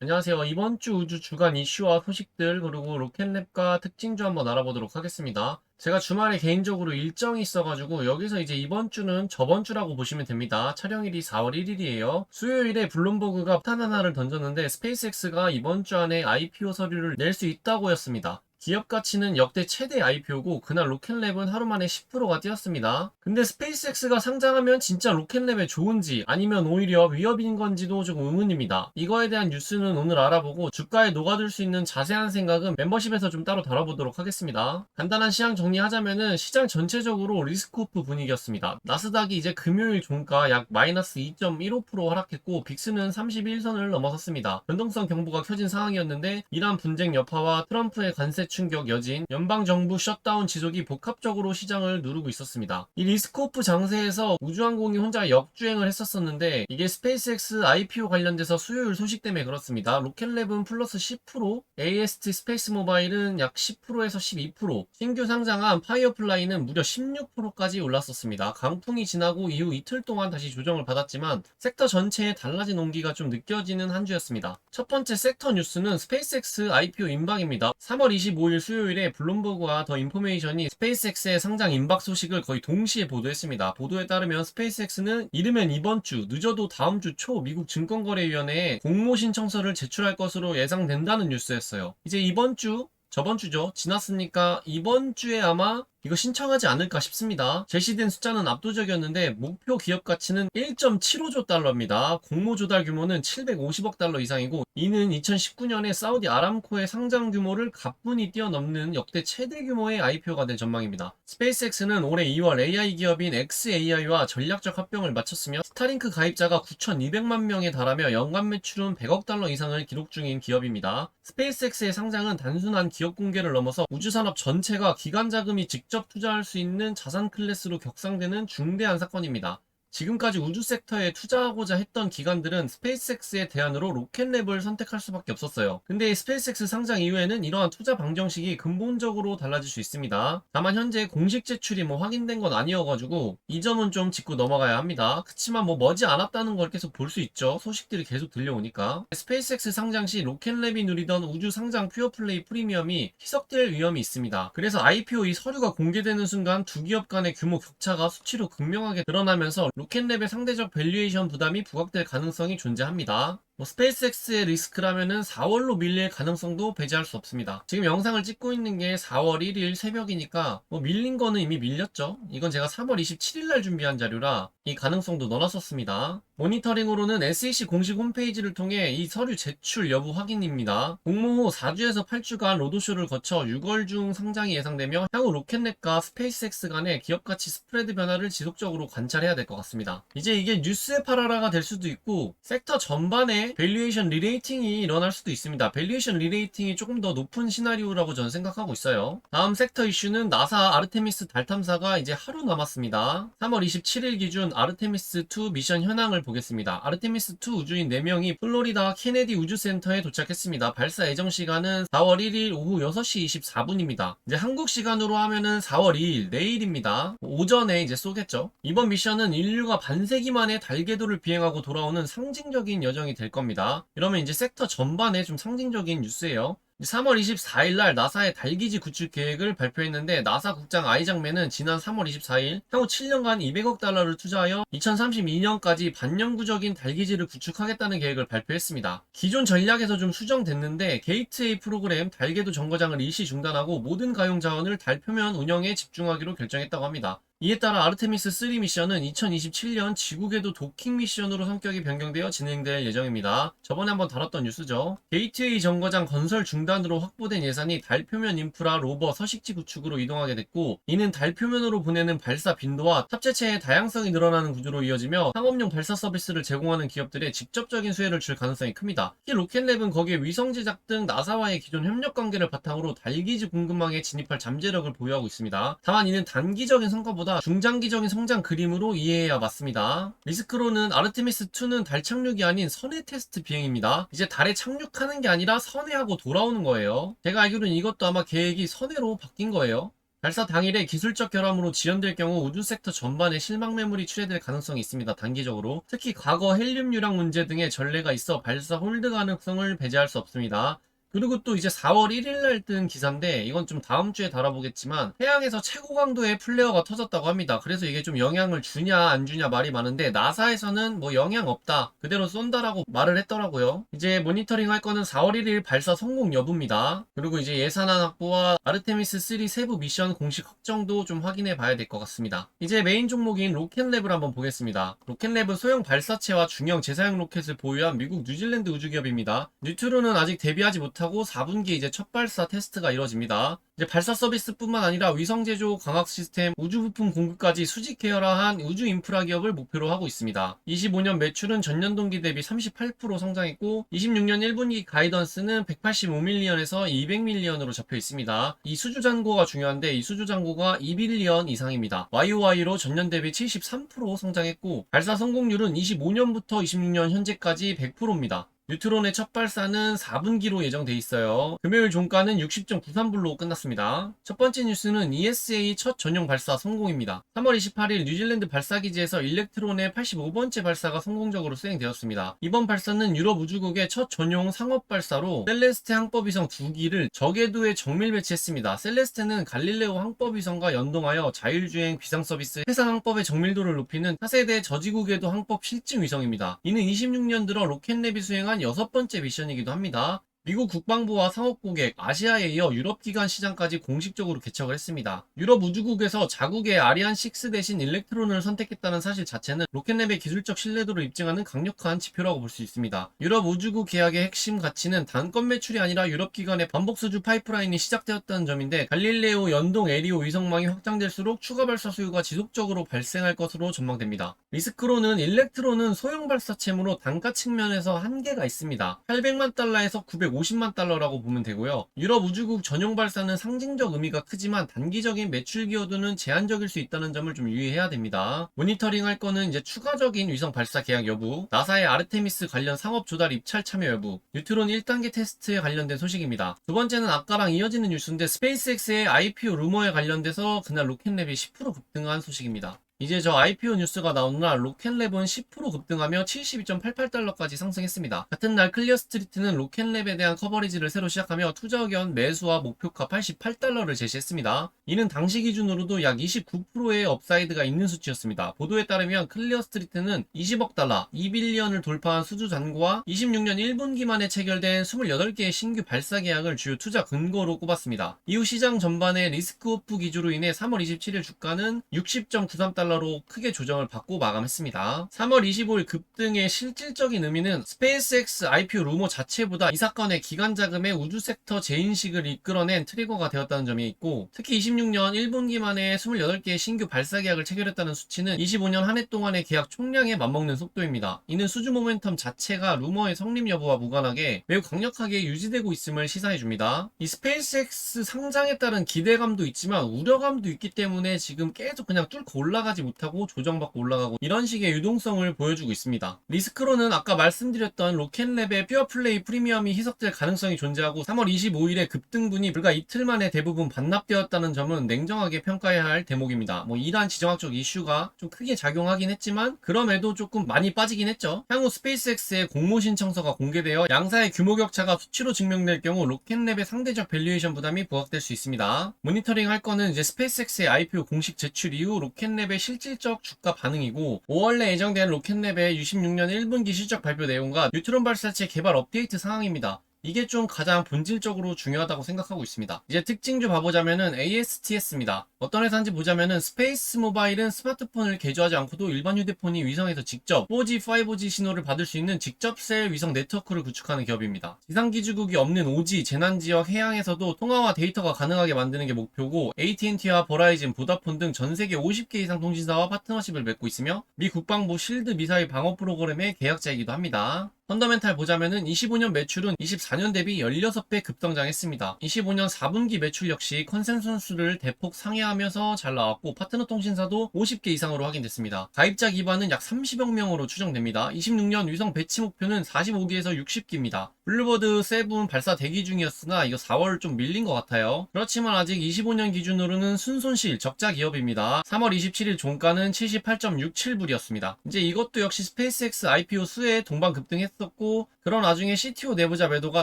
안녕하세요. 이번 주 우주 주간 이슈와 소식들, 그리고 로켓랩과 특징주 한번 알아보도록 하겠습니다. 제가 주말에 개인적으로 일정이 있어가지고 여기서 이제 이번 주는 저번 주라고 보시면 됩니다. 촬영일이 4월 1일이에요. 수요일에 블룸버그가 폭탄 하나를 던졌는데 스페이스X가 이번 주 안에 IPO 서류를 낼 수 있다고 였습니다. 기업 가치는 역대 최대 IPO고 그날 로켓랩은 하루 만에 10%가 뛰었습니다. 근데 스페이스X가 상장하면 진짜 로켓랩에 좋은지 아니면 오히려 위협인 건지도 조금 의문입니다. 이거에 대한 뉴스는 오늘 알아보고 주가에 녹아들 수 있는 자세한 생각은 멤버십에서 좀 따로 다뤄보도록 하겠습니다. 간단한 시장 정리하자면은 시장 전체적으로 리스크오프 분위기였습니다. 나스닥이 이제 금요일 종가 약 마이너스 2.15% 하락했고 빅스는 31선을 넘어섰습니다. 변동성 경보가 켜진 상황이었는데 이란 분쟁 여파와 트럼프의 관세 충격 여진, 연방정부 셧다운 지속이 복합적으로 시장을 누르고 있었습니다. 이 리스크오프 장세에서 우주항공이 혼자 역주행을 했었는데 이게 스페이스X IPO 관련돼서 수요일 소식 때문에 그렇습니다. 로켓랩은 플러스 10%, AST 스페이스 모바일은 약 10%에서 12%, 신규 상장한 파이어플라이는 무려 16%까지 올랐었습니다. 강풍이 지나고 이후 이틀 동안 다시 조정을 받았지만 섹터 전체에 달라진 온기가 좀 느껴지는 한 주였습니다. 첫 번째 섹터 뉴스는 스페이스X IPO 임박입니다. 3월 25일 수요일에 블룸버그와 더 인포메이션이 스페이스X의 상장 임박 소식을 거의 동시에 보도했습니다. 보도에 따르면 스페이스X는 이르면 이번 주, 늦어도 다음 주 초 미국 증권거래위원회에 공모 신청서를 제출할 것으로 예상된다는 뉴스였어요. 이제 이번 주, 저번 주죠. 지났으니까 이번 주에 아마 이거 신청하지 않을까 싶습니다. 제시된 숫자는 압도적이었는데 목표 기업 가치는 1.75조 달러입니다. 공모 조달 규모는 750억 달러 이상이고 이는 2019년에 사우디 아람코의 상장 규모를 가뿐히 뛰어넘는 역대 최대 규모의 IPO가 된 전망입니다. 스페이스X는 올해 2월 AI 기업인 xAI와 전략적 합병을 마쳤으며 스타링크 가입자가 9,200만 명에 달하며 연간 매출은 100억 달러 이상을 기록 중인 기업입니다. 스페이스X의 상장은 단순한 기업 공개를 넘어서 우주산업 전체가 기관 자금이 직접 투자할 수 있는 자산 클래스로 격상되는 중대한 사건입니다. 지금까지 우주 섹터에 투자하고자 했던 기관들은 스페이스X의 대안으로 로켓랩을 선택할 수밖에 없었어요. 근데 스페이스X 상장 이후에는 이러한 투자 방정식이 근본적으로 달라질 수 있습니다. 다만 현재 공식 제출이 확인된 건 아니어가지고 이 점은 좀 짚고 넘어가야 합니다. 그치만 머지 않았다는 걸 계속 볼 수 있죠. 소식들이 계속 들려오니까. 스페이스X 상장 시 로켓랩이 누리던 우주 상장 퓨어플레이 프리미엄이 희석될 위험이 있습니다. 그래서 IPO 이 서류가 공개되는 순간 두 기업 간의 규모 격차가 수치로 극명하게 드러나면서 로켓랩의 상대적 밸류에이션 부담이 부각될 가능성이 존재합니다. 스페이스X의 리스크라면은 4월로 밀릴 가능성도 배제할 수 없습니다. 지금 영상을 찍고 있는 게 4월 1일 새벽이니까 밀린 거는 이미 밀렸죠. 이건 제가 3월 27일 날 준비한 자료라 이 가능성도 넣어놨었습니다. 모니터링으로는 SEC 공식 홈페이지를 통해 이 서류 제출 여부 확인입니다. 공모 후 4주에서 8주간 로드쇼를 거쳐 6월 중 상장이 예상되며 향후 로켓랩과 스페이스X 간의 기업가치 스프레드 변화를 지속적으로 관찰해야 될 것 같습니다. 이제 이게 뉴스의 파라라가 될 수도 있고 섹터 전반에 밸류에이션 리레이팅이 일어날 수도 있습니다. 밸류에이션 리레이팅이 조금 더 높은 시나리오라고 저는 생각하고 있어요. 다음 섹터 이슈는 나사 아르테미스 달 탐사가 이제 하루 남았습니다. 3월 27일 기준 아르테미스2 미션 현황을 보겠습니다. 아르테미스2 우주인 4명이 플로리다 케네디 우주센터에 도착했습니다. 발사 예정 시간은 4월 1일 오후 6시 24분입니다. 이제 한국 시간으로 하면은 4월 2일 내일입니다. 오전에 이제 쏘겠죠. 이번 미션은 인류가 반세기 만에 달 궤도를 비행하고 돌아오는 상징적인 여정이 될 겁니다. 이러면 이제 섹터 전반에 좀 상징적인 뉴스예요. 3월 24일 날 나사의 달기지 구축 계획을 발표했는데 나사 국장 아이작맨은 지난 3월 24일 향후 7년간 200억 달러를 투자하여 2032년까지 반영구적인 달기지를 구축하겠다는 계획을 발표했습니다. 기존 전략에서 좀 수정됐는데 게이트웨이 프로그램 달궤도 정거장을 일시 중단하고 모든 가용 자원을 달 표면 운영에 집중하기로 결정했다고 합니다. 이에 따라 아르테미스 3 미션은 2027년 지구궤도 도킹 미션으로 성격이 변경되어 진행될 예정입니다. 저번에 한번 다뤘던 뉴스죠. 게이트웨이 정거장 건설 중단으로 확보된 예산이 달 표면 인프라 로버 서식지 구축으로 이동하게 됐고 이는 달 표면으로 보내는 발사 빈도와 탑재체의 다양성이 늘어나는 구조로 이어지며 상업용 발사 서비스를 제공하는 기업들의 직접적인 수혜를 줄 가능성이 큽니다. 특히 로켓랩은 거기에 위성 제작 등 나사와의 기존 협력 관계를 바탕으로 달기지 공급망에 진입할 잠재력을 보유하고 있습니다. 다만 이는 단기적인 성과보다 중장기적인 성장 그림으로 이해해야 맞습니다. 리스크로는 아르테미스2는 달 착륙이 아닌 선해 테스트 비행입니다. 이제 달에 착륙하는 게 아니라 선회하고 돌아오는 거예요. 제가 알기로는 이것도 아마 계획이 선회로 바뀐 거예요. 발사 당일에 기술적 결함으로 지연될 경우 우주 섹터 전반에 실망 매물이 출해될 가능성이 있습니다. 단기적으로. 특히 과거 헬륨 유랑 문제 등의 전례가 있어 발사 홀드 가능성을 배제할 수 없습니다. 그리고 또 이제 4월 1일 날 뜬 기사인데 이건 좀 다음 주에 다뤄보겠지만 해양에서 최고 강도의 플레어가 터졌다고 합니다. 그래서 이게 좀 영향을 주냐 안 주냐 말이 많은데 나사에서는 뭐 영향 없다 그대로 쏜다라고 말을 했더라고요. 이제 모니터링 할 거는 4월 1일 발사 성공 여부입니다. 그리고 이제 예산안 확보와 아르테미스 3 세부 미션 공식 확정도 좀 확인해 봐야 될 것 같습니다. 이제 메인 종목인 로켓랩을 한번 보겠습니다. 로켓랩은 소형 발사체와 중형 재사용 로켓을 보유한 미국 뉴질랜드 우주기업입니다. 뉴트론은 아직 데뷔하지 못하고 4분기에 이제 첫 발사 테스트가 이뤄집니다. 이제 발사 서비스뿐만 아니라 위성 제조, 광학 시스템, 우주 부품 공급까지 수직 계열화한 우주 인프라 기업을 목표로 하고 있습니다. 25년 매출은 전년 동기 대비 38% 성장했고 26년 1분기 가이던스는 185밀리언에서 200밀리언으로 잡혀 있습니다. 이 수주 잔고가 중요한데 이 수주 잔고가 2빌리언 이상입니다. YOY로 전년 대비 73% 성장했고 발사 성공률은 25년부터 26년 현재까지 100%입니다. 뉴트론의 첫 발사는 4분기로 예정돼 있어요. 금요일 종가는 60.93불로 끝났습니다. 첫 번째 뉴스는 ESA 첫 전용 발사 성공입니다. 3월 28일 뉴질랜드 발사기지에서 일렉트론의 85번째 발사가 성공적으로 수행되었습니다. 이번 발사는 유럽 우주국의 첫 전용 상업 발사로 셀레스테 항법위성 2기를 저궤도에 정밀 배치했습니다. 셀레스테는 갈릴레오 항법위성과 연동하여 자율주행 비상서비스 해상 항법의 정밀도를 높이는 차세대 저지구궤도 항법 실증 위성입니다. 이는 26년 들어 로켓랩이 수행한 6번째 미션이기도 합니다. 미국 국방부와 상업 고객, 아시아에 이어 유럽 기관 시장까지 공식적으로 개척을 했습니다. 유럽 우주국에서 자국의 아리안6 대신 일렉트론을 선택했다는 사실 자체는 로켓랩의 기술적 신뢰도를 입증하는 강력한 지표라고 볼 수 있습니다. 유럽 우주국 계약의 핵심 가치는 단건 매출이 아니라 유럽 기관의 반복 수주 파이프라인이 시작되었다는 점인데 갈릴레오 연동 에리오 위성망이 확장될수록 추가 발사 수요가 지속적으로 발생할 것으로 전망됩니다. 리스크로는 일렉트론은 소형 발사체므로 단가 측면에서 한계가 있습니다. 800만 달러에서 950만 달러라고 보면 되고요. 유럽 우주국 전용 발사는 상징적 의미가 크지만 단기적인 매출 기여도는 제한적일 수 있다는 점을 좀 유의해야 됩니다. 모니터링 할 거는 이제 추가적인 위성 발사 계약 여부, 나사의 아르테미스 관련 상업 조달 입찰 참여 여부, 뉴트론 1단계 테스트에 관련된 소식입니다. 두 번째는 아까랑 이어지는 뉴스인데 스페이스X의 IPO 루머에 관련돼서 그날 로켓랩이 10% 급등한 소식입니다. 이제 저 IPO 뉴스가 나오는 날 로켓랩은 10% 급등하며 72.88달러까지 상승했습니다. 같은 날 클리어 스트리트는 로켓랩에 대한 커버리지를 새로 시작하며 투자 의견 매수와 목표가 88달러를 제시했습니다. 이는 당시 기준으로도 약 29%의 업사이드가 있는 수치였습니다. 보도에 따르면 클리어 스트리트는 20억 달러, 2빌리언을 돌파한 수주 잔고와 26년 1분기 만에 체결된 28개의 신규 발사 계약을 주요 투자 근거로 꼽았습니다. 이후 시장 전반의 리스크 오프 기조로 인해 3월 27일 주가는 60.93달러 로 크게 조정을 받고 마감했습니다. 3월 25일 급등의 실질적인 의미는 스페이스X IPO 루머 자체보다 이 사건의 기관 자금의 우주 섹터 재인식을 이끌어낸 트리거가 되었다는 점이 있고 특히 26년 1분기 만에 28개의 신규 발사 계약을 체결했다는 수치는 25년 한 해 동안의 계약 총량에 맞먹는 속도입니다. 이는 수주 모멘텀 자체가 루머의 성립 여부와 무관하게 매우 강력하게 유지되고 있음을 시사해줍니다. 이 스페이스X 상장에 따른 기대감도 있지만 우려감도 있기 때문에 지금 계속 그냥 뚫고 올라가지 못하고 조정받고 올라가고 이런 식의 유동성을 보여주고 있습니다. 리스크로는 아까 말씀드렸던 로켓랩의 퓨어플레이 프리미엄이 희석될 가능성이 존재하고 3월 25일에 급등분이 불과 이틀 만에 대부분 반납되었다는 점은 냉정하게 평가해야 할 대목입니다. 이러한 지정학적 이슈가 좀 크게 작용하긴 했지만 그럼에도 조금 많이 빠지긴 했죠. 향후 스페이스X의 공모 신청서가 공개되어 양사의 규모 격차가 수치로 증명될 경우 로켓랩의 상대적 밸류에이션 부담이 부각될 수 있습니다. 모니터링 할 거는 이제 스페이스X의 IPO 공식 제출 이후 로켓랩의 실질적 주가 반응이고 5월 내 예정된 로켓랩의 26년 1분기 실적 발표 내용과 뉴트론 발사체 개발 업데이트 상황입니다. 이게 좀 가장 본질적으로 중요하다고 생각하고 있습니다. 이제 특징 좀 봐보자면은 ASTS입니다. 어떤 회사인지 보자면은 스페이스 모바일은 스마트폰을 개조하지 않고도 일반 휴대폰이 위성에서 직접 4G, 5G 신호를 받을 수 있는 직접셀 위성 네트워크를 구축하는 기업입니다. 지상기지국이 없는 오지, 재난지역, 해양에서도 통화와 데이터가 가능하게 만드는 게 목표고 AT&T와 버라이즌, 보다폰 등 전세계 50개 이상 통신사와 파트너십을 맺고 있으며 미 국방부 실드 미사일 방어 프로그램의 계약자이기도 합니다. 펀더멘탈 보자면은 25년 매출은 24년 대비 16배 급성장했습니다. 25년 4분기 매출 역시 컨센서스를 대폭 상회하면서 잘 나왔고 파트너 통신사도 50개 이상으로 확인됐습니다. 가입자 기반은 약 30억 명으로 추정됩니다. 26년 위성 배치 목표는 45기에서 60기입니다. 블루버드 7 발사 대기 중이었으나 이거 4월 좀 밀린 것 같아요. 그렇지만 아직 25년 기준으로는 순손실 적자 기업입니다. 3월 27일 종가는 78.67불이었습니다. 이제 이것도 역시 스페이스X IPO 수에 동반 급등했었고 그런 와중에 CTO 내부자 매도가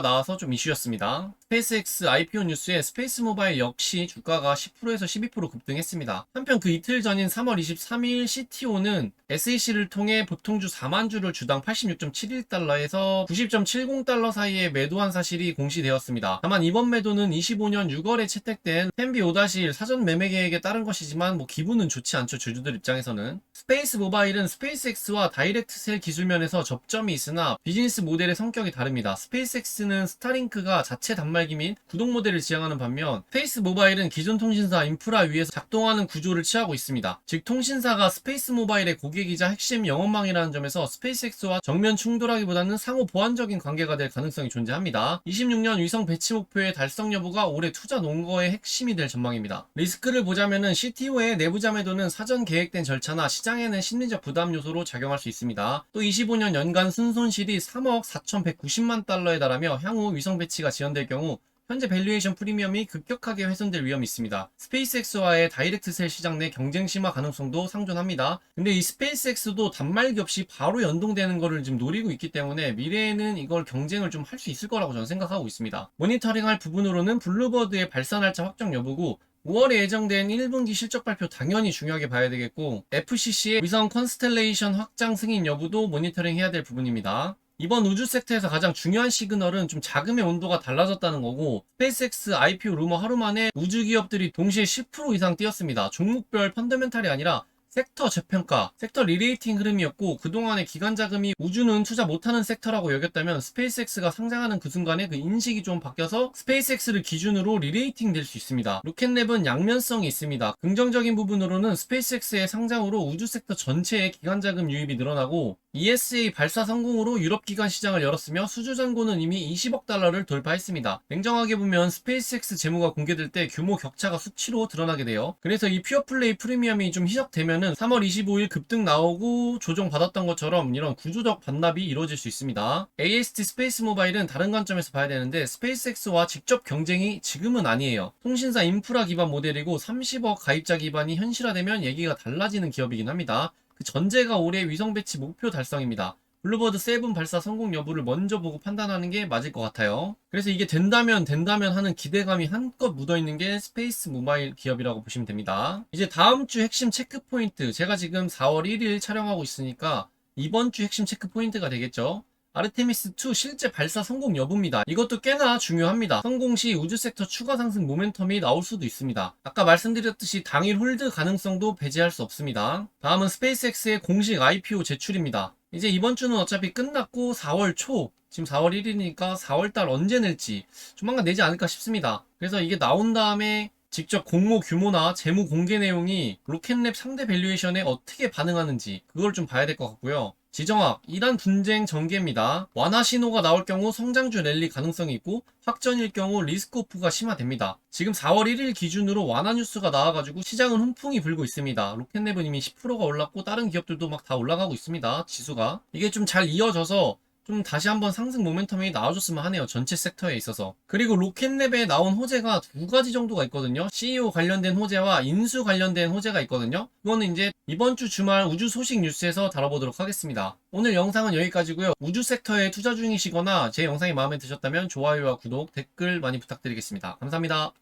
나와서 좀 이슈였습니다. 스페이스X IPO 뉴스에 스페이스 모바일 역시 주가가 10%에서 12% 급등했습니다. 한편 그 이틀 전인 3월 23일 CTO는 SEC를 통해 보통주 4만 주를 주당 86.71달러에서 90.70달러 사이에 매도한 사실이 공시되었습니다. 다만 이번 매도는 25년 6월에 채택된 펜비 5-1 사전 매매 계획에 따른 것이지만 기분은 좋지 않죠. 주주들 입장에서는. 스페이스 모바일은 스페이스X와 다이렉트셀 기술면에서 접점이 있으나 비즈니스 모델의 성격이 다릅니다. 스페이스X는 스타링크가 자체 단말기 및 구동 모델을 지향하는 반면 스페이스 모바일은 기존 통신사 인프라 위에서 작동하는 구조를 취하고 있습니다. 즉 통신사가 스페이스 모바일의 고객이자 핵심 영업망이라는 점에서 스페이스X와 정면 충돌하기보다는 상호 보완적인 관계가 될 가능성이 존재합니다. 26년 위성 배치 목표의 달성 여부가 올해 투자 논거의 핵심이 될 전망입니다. 리스크를 보자면은 CTO의 내부자 매도는 사전 계획된 절차나 시장에는 심리적 부담 요소로 작용할 수 있습니다. 또 25년 연간 순손실이 3억 4,190만 달러에 달하며 향후 위성 배치가 지연될 경우 현재 밸류에이션 프리미엄이 급격하게 훼손될 위험이 있습니다. 스페이스X와의 다이렉트셀 시장 내 경쟁 심화 가능성도 상존합니다. 근데 이 스페이스X도 단말기 없이 바로 연동되는 거를 지금 노리고 있기 때문에 미래에는 이걸 경쟁을 좀 할 수 있을 거라고 저는 생각하고 있습니다. 모니터링할 부분으로는 블루버드의 발사 날짜 확정 여부고 5월에 예정된 1분기 실적 발표 당연히 중요하게 봐야 되겠고 FCC의 위성 컨스텔레이션 확장 승인 여부도 모니터링 해야 될 부분입니다. 이번 우주 섹터에서 가장 중요한 시그널은 좀 자금의 온도가 달라졌다는 거고 스페이스X IPO 루머 하루 만에 우주 기업들이 동시에 10% 이상 뛰었습니다. 종목별 펀더멘탈이 아니라 섹터 재평가, 섹터 리레이팅 흐름이었고 그동안의 기관 자금이 우주는 투자 못하는 섹터라고 여겼다면 스페이스X가 상장하는 그 순간에 그 인식이 좀 바뀌어서 스페이스X를 기준으로 리레이팅 될 수 있습니다. 로켓랩은 양면성이 있습니다. 긍정적인 부분으로는 스페이스X의 상장으로 우주 섹터 전체의 기관 자금 유입이 늘어나고 ESA 발사 성공으로 유럽 기관 시장을 열었으며 수주 잔고는 이미 20억 달러를 돌파했습니다. 냉정하게 보면 스페이스X 재무가 공개될 때 규모 격차가 수치로 드러나게 돼요. 그래서 이 퓨어플레이 프리미엄이 좀 희석되면은 3월 25일 급등 나오고 조정받았던 것처럼 이런 구조적 반납이 이루어질 수 있습니다. AST 스페이스 모바일은 다른 관점에서 봐야 되는데 스페이스X와 직접 경쟁이 지금은 아니에요. 통신사 인프라 기반 모델이고 30억 가입자 기반이 현실화되면 얘기가 달라지는 기업이긴 합니다. 그 전제가 올해 위성 배치 목표 달성입니다. 블루버드 7 발사 성공 여부를 먼저 보고 판단하는 게 맞을 것 같아요. 그래서 이게 된다면 하는 기대감이 한껏 묻어있는 게 스페이스 모바일 기업이라고 보시면 됩니다. 이제 다음 주 핵심 체크 포인트, 제가 지금 4월 1일 촬영하고 있으니까 이번 주 핵심 체크 포인트가 되겠죠. 아르테미스2 실제 발사 성공 여부입니다. 이것도 꽤나 중요합니다. 성공 시 우주 섹터 추가 상승 모멘텀이 나올 수도 있습니다. 아까 말씀드렸듯이 당일 홀드 가능성도 배제할 수 없습니다. 다음은 스페이스X의 공식 IPO 제출입니다. 이제 이번 주는 어차피 끝났고 4월 초, 지금 4월 1일이니까 4월달 언제 낼지 조만간 내지 않을까 싶습니다. 그래서 이게 나온 다음에 직접 공모 규모나 재무 공개 내용이 로켓랩 상대 밸류에이션에 어떻게 반응하는지 그걸 좀 봐야 될 것 같고요. 지정학, 이란 분쟁 전개입니다. 완화 신호가 나올 경우 성장주 랠리 가능성이 있고 확전일 경우 리스크 오프가 심화됩니다. 지금 4월 1일 기준으로 완화 뉴스가 나와가지고 시장은 훈풍이 불고 있습니다. 로켓랩은 이미 10%가 올랐고 다른 기업들도 막 다 올라가고 있습니다. 지수가. 이게 좀 잘 이어져서 좀 다시 한번 상승 모멘텀이 나와줬으면 하네요. 전체 섹터에 있어서. 그리고 로켓랩에 나온 호재가 두 가지 정도가 있거든요. CEO 관련된 호재와 인수 관련된 호재가 있거든요. 이거는 이제 이번 주 주말 우주 소식 뉴스에서 다뤄보도록 하겠습니다. 오늘 영상은 여기까지고요. 우주 섹터에 투자 중이시거나 제 영상이 마음에 드셨다면 좋아요와 구독, 댓글 많이 부탁드리겠습니다. 감사합니다.